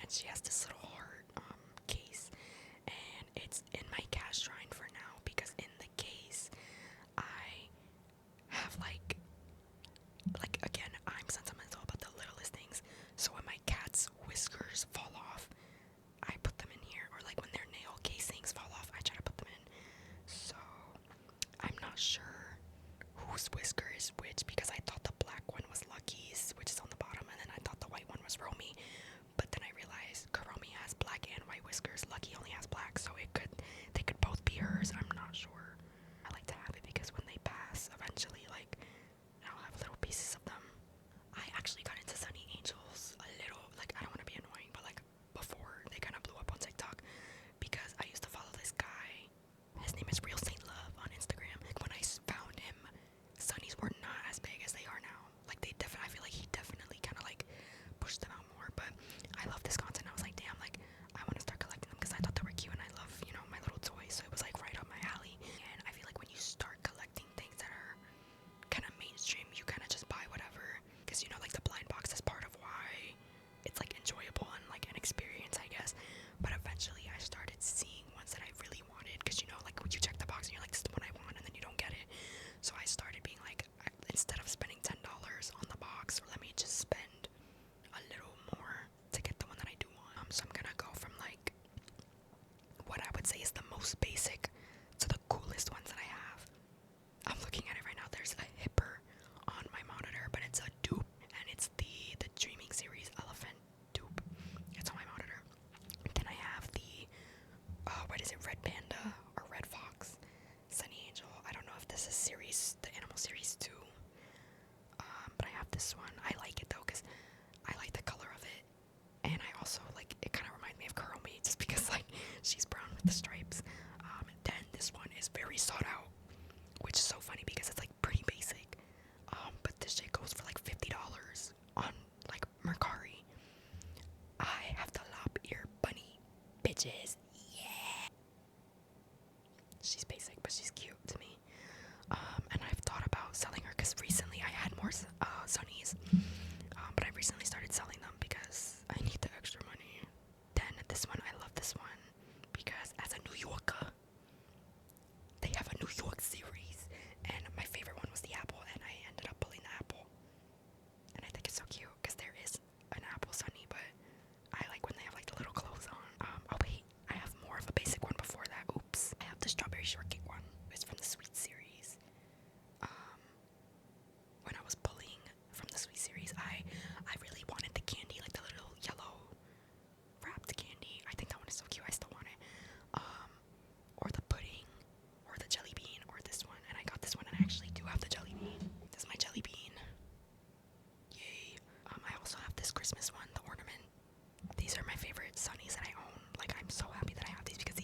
and she has this little heart case, and it's in my cash shrine for now because in the case I have like again, I'm sentimental about the littlest things. So when my cat's whiskers fall off, I put them in here, or like when their nail casings fall off, I try to put them in. So I'm not sure whose whisker is which because I thought the black one was Lucky's, which is on the bottom, and then I thought the white one was Romy. But then I realized Karomi has black and white whiskers. Lucky only has black, so they could both be hers. I'm not sure. I like to have it because when they pass, eventually, like, I'll have little pieces of them. I actually got into Sunny Angels a little, like, I don't want to be annoying, but like before they kind of blew up on TikTok because I used to follow this guy. His name is Real Saint Love on Instagram. When I found him, Sunnies were not as big as they are now. Like I feel like he definitely kind of like pushed them out more. But I love this content. I was like, damn, like I want to start collecting them because I thought they were cute and I love, my little toys. So it was like right up my alley. And I feel like when you start collecting things that are kind of mainstream, you kind of just buy whatever because like the blind box is part of why it's like enjoyable and like an experience, I guess. But eventually I started seeing ones that I really wanted because like when you check the box and you're like, this is the one I want, and then you don't get it. So I started being like, instead of spending $10 on the box, let me just spend a little more to get the one that I do want. So I'm gonna go from like what I would say is the most basic to the coolest ones that I have. I'm looking at it right now. There's a hipper on my monitor, but it's a dupe, and it's the Dreaming Series Elephant dupe. It's on my monitor. Then I have the what is it, Red Panda or Red Fox Sunny Angel. I don't know if this is the animal series 2. But I have this one. I like it though because I like the color of it, and I also like it. Kind of reminds me of Kuromi just because like she's brown with the stripes. Then this one is very sought out, which is so funny because it's like pretty basic. But this shit goes for like $50 on like Mercari. I have the lop ear bunny, bitches. Yeah. She's basic, but she's cute to me. And I've thought about selling her because recently I had more Sunnies. But I recently started selling them because I need the extra money. Then this one, I love this one because as a New Yorker, they have a New York series, and my favorite one was the apple, and I ended up pulling the apple. And I think it's so cute because there is an apple Sunny, but I like when they have like the little clothes on. Oh wait, I have more of a basic one before that. Oops. I have the strawberry shortcake one. It's from the sweet series. When I was pulling from the sweet series, I really wanted the candy, like the little yellow wrapped candy. I think that one is so cute. I still want it. Or the pudding, or the jelly bean, or this one. And I got this one, and I actually do have the jelly bean. This is my jelly bean. Yay. I also have this Christmas one, the ornament. These are my favorite Sunnies that I own. Like, I'm so happy that I have these because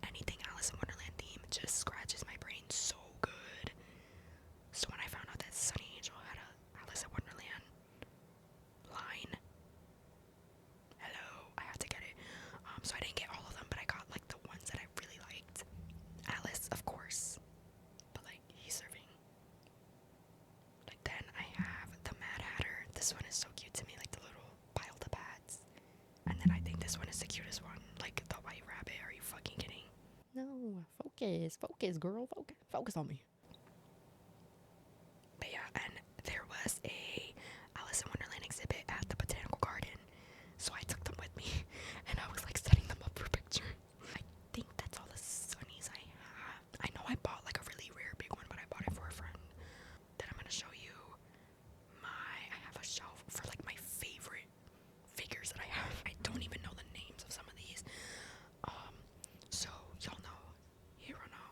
anything Alice in Wonderland theme just scratches my brain so good. So when I found out that Sunny Angel had a Alice in Wonderland line, hello, I had to get it. So I didn't get all of them, but I got like the ones that I really liked. Alice, of course, but like he's serving. Like then I have the Mad Hatter. This one is so cute to me, like the little piled up hats. And then I think this one is the cutest one, like the White Rabbit. Are you fucking kidding? No, focus, girl, focus on me. But yeah, and there was a Alice in Wonderland exhibit at the Botanical Garden, so I took them with me, and I was like setting them up for pictures. I think that's all the Sunnies I have. I know I bought like a really rare big one, but I bought it for a friend. Then I'm gonna show you I have a shelf for like my favorite figures that I have. I don't even know the names of some of these. So y'all know, Hiro no,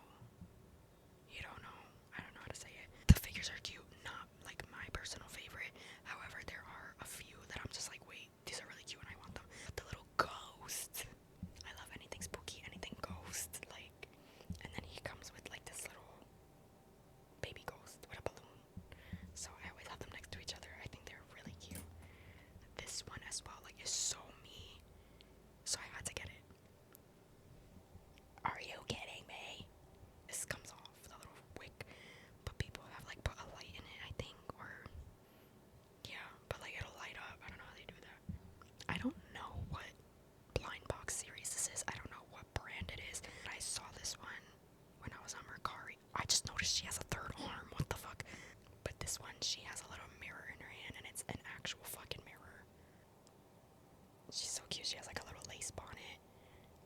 cute. She has like a little lace bonnet,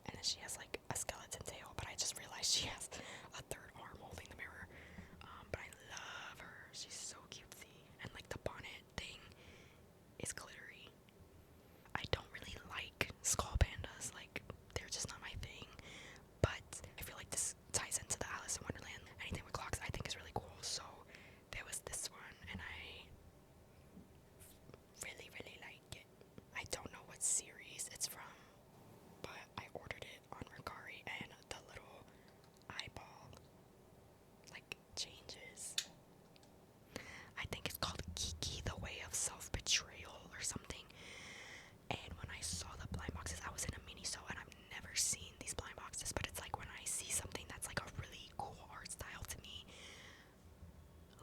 and then she has like a skeleton tail. But I just realized she has a third arm holding the mirror. But I love her. She's so cutesy, and like the bonnet thing is glittery. I don't really like skull pandas. Like they're just not my thing. But I feel like this ties into the Alice in Wonderland. Anything with clocks I think is really cool. So there was this one, and I really, really like it. I don't know what series it's from, but I ordered it on Mercari, and the little eyeball like changes. I think it's called Kiki, the Way of Self-Betrayal or something. And when I saw the blind boxes, I was in a miniso, and I've never seen these blind boxes, but it's like when I see something that's like a really cool art style to me,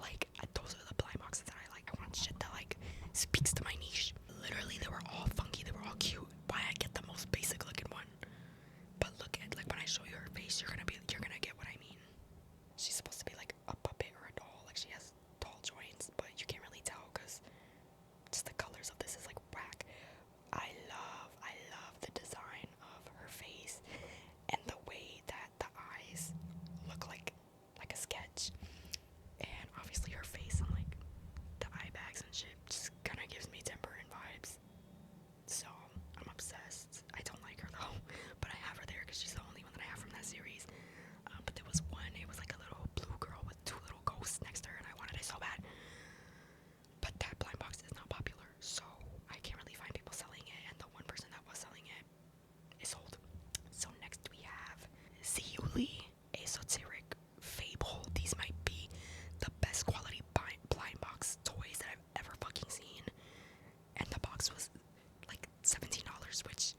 like those are the blind boxes that I like. I want shit that like speaks to my niche. Literally, they were all funky, they were all cute. Why I get the most basic looking one? But look at, like, when I show you her face, you're gonna get what I mean. She's supposed to be like a puppet or a doll, like she has doll joints, but you can't really tell because just the colors of this is like whack. I love the design of her face and the way that the eyes look like a sketch. And obviously her face and like the eye bags and shit just kind of gives me Timberin vibes. So I'm obsessed. I don't like her though, but I have her there because she's the only one that I have from that series. But there was one, it was like a little blue girl with two little ghosts next to her, and I wanted it so bad. But that blind box is not popular, so I can't really find people selling it, and the one person that was selling it is sold. So next we have Ziuli Esoteric Fable. These might be the best quality blind box toys that I've ever fucking seen. And the box was like $17, which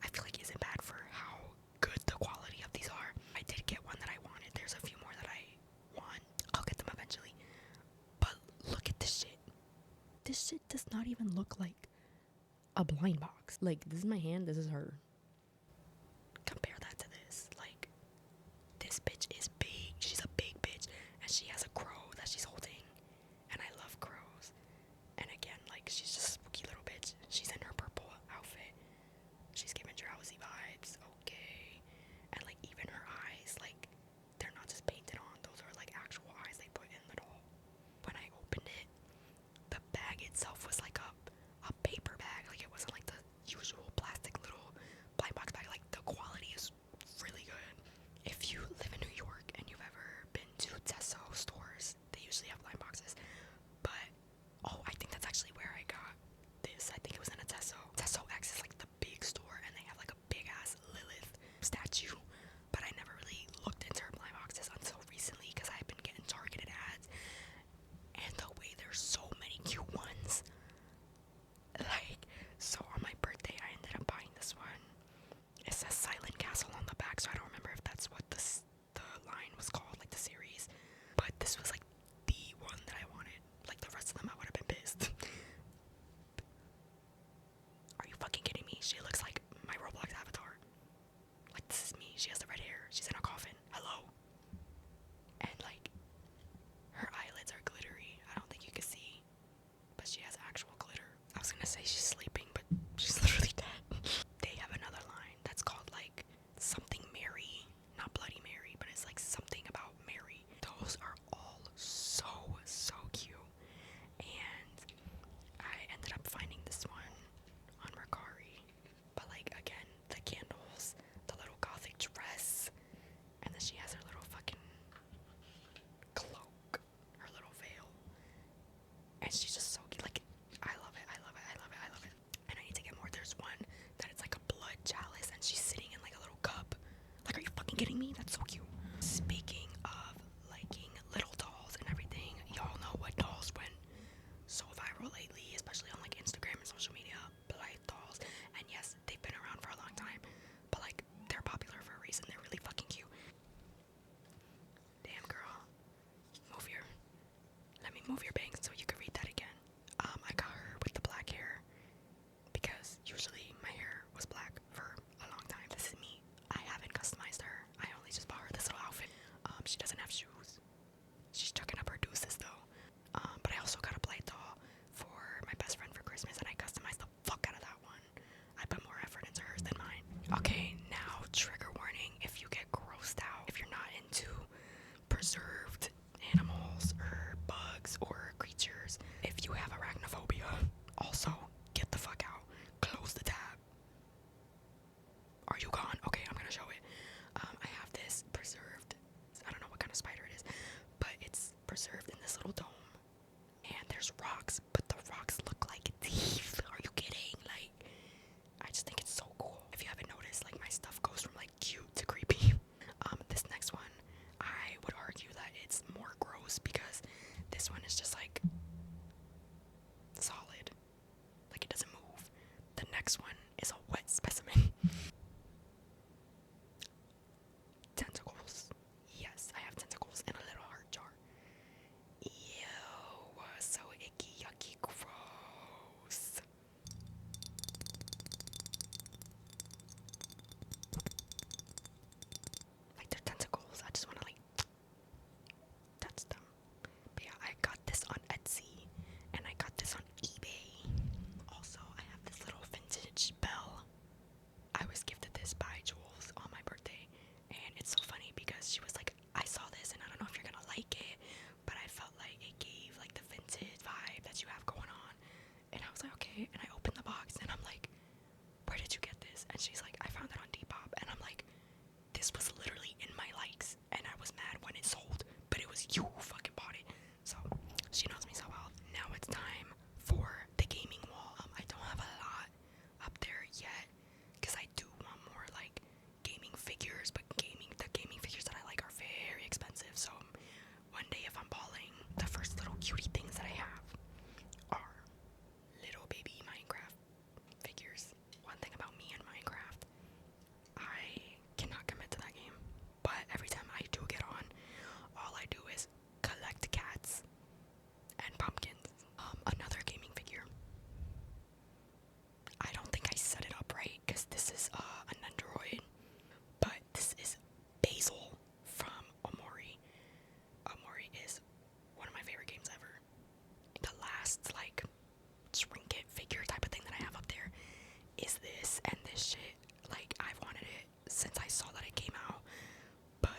I feel like isn't bad for how good the quality of these are. I did get one that I wanted. There's a few more that I want. I'll get them eventually. But look at this shit. This shit does not even look like a blind box. Like, this is my hand, this is her. Compare that to this. Like, this bitch is big. She's a big bitch. And she has a crow that she's holding. And I love crows. And again, like, she's just a spooky little bitch. She's in her purple outfit. She's giving drowsy vibes. Okay. And like, even her eyes, like, they're not just painted on. Those are like actual eyes they put in the doll. When I opened it, the bag itself was like a paper bag. Like, it wasn't like the usual plastic little blind box bag. Like, the quality is really good. If you live in New York and you've ever been to Tesso stores, they usually have blind boxes. But oh, I think that's actually where I got this. I think it was in a Tesso. Tesso X is like the big store, and they have like a big ass Lilith statue. But I never really looked into her blind boxes until recently because I've been getting targeted ads. And the way there's so many cute ones. Like, so on my birthday, I ended up buying this one. It says Silent Castle on the back, so I don't remember if that's what the line was called, like the series. But this was like the one that I wanted. Like, the rest of them, I would have been pissed. Are you fucking kidding me? She looks like my Roblox avatar. Like, this is me. She has the red hair. She's in a coffin. Hello. And like, her eyelids are glittery. I don't think you can see, but she has actual glitter. I was gonna say she's sleeping, but she's literally dead. They have another line that's called like something Mary, not Bloody Mary, but it's like something about Mary. Those are all so cute. And I ended up finding this one on Mercari. But like, again, the candles, the little gothic dress, and then she has her little fucking cloak, her little veil. And she's just so cute. Like, I love it. And I need to get more. There's one that it's like a blood chalice, and she's sitting in like a little cup. Like, are you fucking kidding me? That's so cute. Speaking of liking little dolls and everything, y'all know what dolls went so viral lately, especially on like Instagram and social media. Blythe dolls. And yes, they've been around for a long time, but like, they're popular for a reason. They're really fucking cute. Damn, girl. Let me move your bangs so you can read that again. I got her with the black hair because usually my hair was black for a long time. This is me. I haven't customized her. I only just bought her this little Are you gone? Okay, I'm gonna show it. I have this preserved. I don't know what kind of spider it is, but it's preserved in this little dome. And there's rocks, but the rocks look like teeth. Are you kidding? Like, I just think it's so cool. If you haven't noticed, like my stuff goes from like cute to creepy. This next one, I would argue that it's more gross because this one is just like solid, like it doesn't move. The next one is a wet specimen. Tentacles. Yes, I have tentacles in a little heart jar. Ew, so icky, yucky, gross. Like they're tentacles. I just want to like touch them. But yeah, I got this on Etsy and I got this on eBay. Also, I have this little vintage bell. I was gifted this by Jules on my birthday, and it's so funny because she was like, I saw this and I don't know if you're gonna like it, but I felt like it gave like the vintage vibe that you have going on. And I was like, okay. And I opened the box and I'm like, where did you get this? And she's like, I found it on Depop. And I'm like, this was literally in my likes, and I was mad when it sold, but it was you who fucking bought it. So she knows me so well. Now it's time for the gaming wall. I don't have a lot up there yet because I do want more like gaming figures, but the gaming figures that I like are very expensive. So one day if I'm balling, the first little cutie things that I have are little baby Minecraft figures. One thing about me and Minecraft, I cannot commit to that game. But every time I do get on, all I do is collect cats and pumpkins. Another gaming figure. I don't think I set it up right because this is an android, but this is Basil from Omori. Omori is one of my favorite games ever. The last like trinket figure type of thing that I have up there is this, and this shit, like I've wanted it since I saw that it came out, but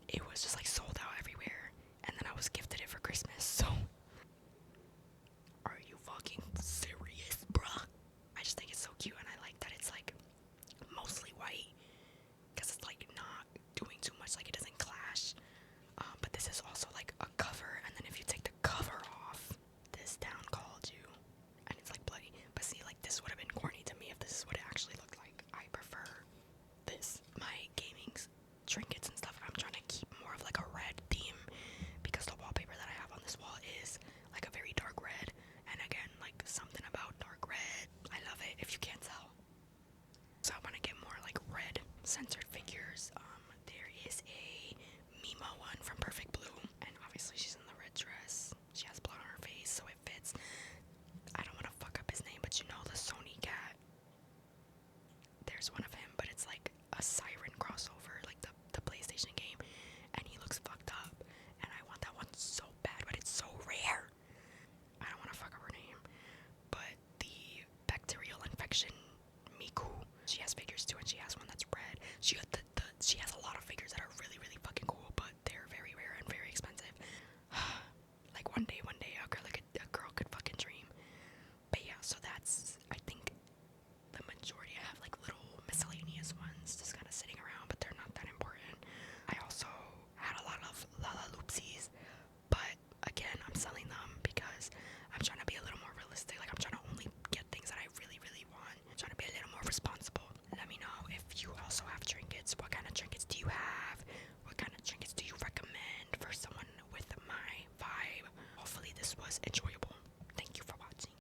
it was just like sold out everywhere, and then I was gifted it for Christmas. So are you fucking serious, bruh? I just think it's so cute, and I like that it's like mostly white because it's like not doing too much, like it doesn't clash. But this is also like a cover, and then if you take the cover off, this town called you, and it's like bloody. But see, like this would have been corny to me if this is what it actually looked like. I prefer this. My gaming's trinkets and stuff, I'm trying to keep more of like a red theme because the wallpaper that I have on this wall is like a very dark red, and again, like something about dark red, I love it if you can't tell. So I want to get more like red centered figures. There is a Mima one from Perfect Blue, and obviously she's in the red dress. She has blood on her face, so it fits. I don't want to fuck up his name, but you know the Sony cat. There's one of him, but it's like a Siren crossover, like the PlayStation game, and he looks fucked up. And I want that one so bad, but it's so rare. I don't want to fuck up her name, but the bacterial infection Miku, she has figures too, and she has one that's red. She has a lot of figures that are really really fucking cool, but they're very rare and very expensive. Like one day a girl could fucking dream. But yeah, so that's, I think, the majority. I have like little miscellaneous ones just kind of sitting around, but they're not that important. I also had a lot of Loopsies, but again, I'm selling them because I'm trying to be a little more realistic. Like I'm trying to only get things that I really, really want. I'm trying to be a little more responsible. Let me know if you also have trinkets. What kind of trinkets do you have? What kind of trinkets do you recommend for someone with my vibe? Hopefully this was enjoyable.